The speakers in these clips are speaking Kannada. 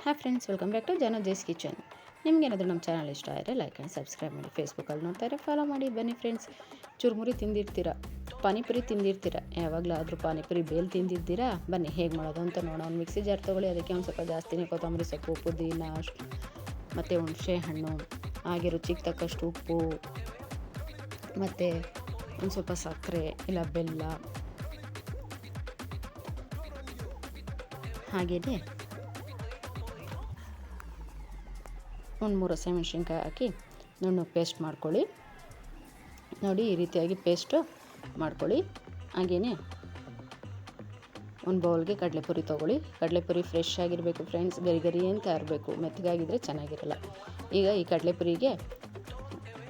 Hi friends, welcome back to ಜನೋಜೇಸ್ ಕಿಚನ್. ನಿಮಗೇನಾದರೂ ನಮ್ಮ ಚಾನಲ್ ಇಷ್ಟ ಆದರೆ ಲೈಕ್ ಆ್ಯಂಡ್ ಸಬ್ಸ್ಕ್ರೈಬ್ ಮಾಡಿ. ಫೇಸ್ಬುಕ್ಕಲ್ಲಿ ನೋಡ್ತಾ ಇದ್ರೆ ಫಾಲೋ ಮಾಡಿ. ಬನ್ನಿ ಫ್ರೆಂಡ್ಸ್, ಚುರುಮುರಿ ತಿಂದಿರ್ತೀರ, ಪಾನಿಪುರಿ ತಿಂದಿರ್ತೀರ, ಯಾವಾಗಲಾದರೂ ಪಾನಿಪುರಿ ಬೇಲ್ ತಿಂದಿರ್ತೀರಾ? ಬನ್ನಿ ಹೇಗೆ ಮಾಡೋದು ಅಂತ ನೋಡೋಣ. ಒಂದು ಮಿಕ್ಸಿ ಜಾರ್ ತೊಗೊಳ್ಳಿ, ಅದಕ್ಕೆ ಒಂದು ಸ್ವಲ್ಪ ಜಾಸ್ತಿನೇ ಕೊತ್ತಂಬರಿ ಸೊಪ್ಪು, ಪುದೀನ ಮತ್ತು ಹುಣಸೆ ಹಣ್ಣು, ಹಾಗೆ ರುಚಿಗೆ ತಕ್ಕಷ್ಟು ಉಪ್ಪು ಮತ್ತು ಒಂದು ಸ್ವಲ್ಪ ಸಕ್ಕರೆ ಇಲ್ಲ ಬೆಲ್ಲ, ಹಾಗೆಯೇ ಒಂದು 3 ಹಸಿಮೆಣ್ಸಿನ್ಕಾಯಿ ಹಾಕಿ ನುಣ್ಣಗೆ ಪೇಸ್ಟ್ ಮಾಡ್ಕೊಳ್ಳಿ. ನೋಡಿ, ಈ ರೀತಿಯಾಗಿ ಪೇಸ್ಟು ಮಾಡ್ಕೊಳ್ಳಿ. ಹಾಗೆಯೇ ಒಂದು ಬೌಲ್ಗೆ ಕಡಲೆಪುರಿ ತೊಗೊಳ್ಳಿ. ಕಡಲೆಪುರಿ ಫ್ರೆಶ್ ಆಗಿರಬೇಕು ಫ್ರೆಂಡ್ಸ್, ಗರಿ ಗರಿ ಅಂತ ಇರಬೇಕು, ಮೆತ್ತಗಾಗಿದ್ದರೆ ಚೆನ್ನಾಗಿರಲ್ಲ. ಈಗ ಈ ಕಡಲೆಪುರಿಗೆ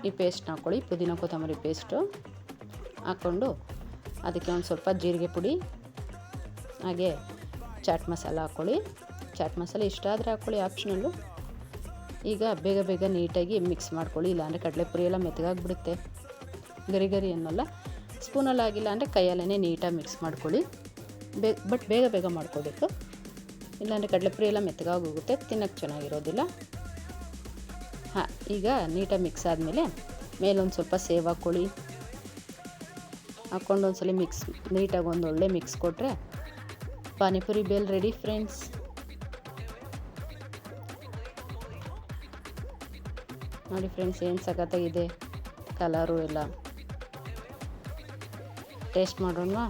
ಈ ಪೇಸ್ಟ್ ಹಾಕ್ಕೊಳ್ಳಿ, ಪುದೀನ ಕೊತ್ತಂಬರಿ ಪೇಸ್ಟು ಹಾಕ್ಕೊಂಡು ಅದಕ್ಕೆ ಒಂದು ಸ್ವಲ್ಪ ಜೀರಿಗೆ ಪುಡಿ, ಹಾಗೆ ಚಾಟ್ ಮಸಾಲ ಹಾಕ್ಕೊಳ್ಳಿ. ಚಾಟ್ ಮಸಾಲೆ ಇಷ್ಟ ಆದರೆ ಹಾಕ್ಕೊಳ್ಳಿ, ಆಪ್ಷನಲ್ಲು. ಈಗ ಬೇಗ ಬೇಗ ನೀಟಾಗಿ ಮಿಕ್ಸ್ ಮಾಡ್ಕೊಳ್ಳಿ, ಇಲ್ಲಾಂದರೆ ಕಡಲೆಪುರಿ ಎಲ್ಲ ಮೆತ್ತಗಾಗಿಬಿಡುತ್ತೆ, ಗರಿ ಗರಿ ಅನ್ನೋಲ್ಲ. ಸ್ಪೂನಲ್ಲಿ ಆಗಿಲ್ಲ ಅಂದರೆ ಕೈಯಲ್ಲೇ ನೀಟಾಗಿ ಮಿಕ್ಸ್ ಮಾಡ್ಕೊಳ್ಳಿ. ಬಟ್ ಬೇಗ ಬೇಗ ಮಾಡ್ಕೋಬೇಕು, ಇಲ್ಲಾಂದರೆ ಕಡಲೆಪುರಿ ಎಲ್ಲ ಮೆತ್ತಗಾಗೋಗುತ್ತೆ, ತಿನ್ನೋಕ್ಕೆ ಚೆನ್ನಾಗಿರೋದಿಲ್ಲ. ಈಗ ನೀಟಾಗಿ ಮಿಕ್ಸ್ ಆದಮೇಲೆ ಮೇಲೊಂದು ಸ್ವಲ್ಪ ಸೇವ್ ಹಾಕ್ಕೊಳ್ಳಿ. ಹಾಕ್ಕೊಂಡು ಒಂದ್ಸಲ ಮಿಕ್ಸ್ ನೀಟಾಗಿ ಒಂದು ಒಳ್ಳೆ ಮಿಕ್ಸ್ ಕೊಟ್ಟರೆ ಪಾನಿಪುರಿ ಬೇಲ್ ರೆಡಿ ಫ್ರೆಂಡ್ಸ್. ನೋಡಿ ಫ್ರೆಂಡ್ಸ್, ಏನು ಸಖತ್ತಾಗಿದೆ ಕಲರು ಎಲ್ಲ. ಟೇಸ್ಟ್ ಮಾಡೋಣವಾ?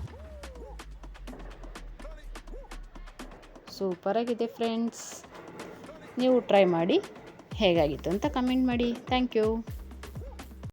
ಸೂಪರಾಗಿದೆ ಫ್ರೆಂಡ್ಸ್. ನೀವು ಟ್ರೈ ಮಾಡಿ, ಹೇಗಾಗಿತ್ತು ಅಂತ ಕಮೆಂಟ್ ಮಾಡಿ. Thank you.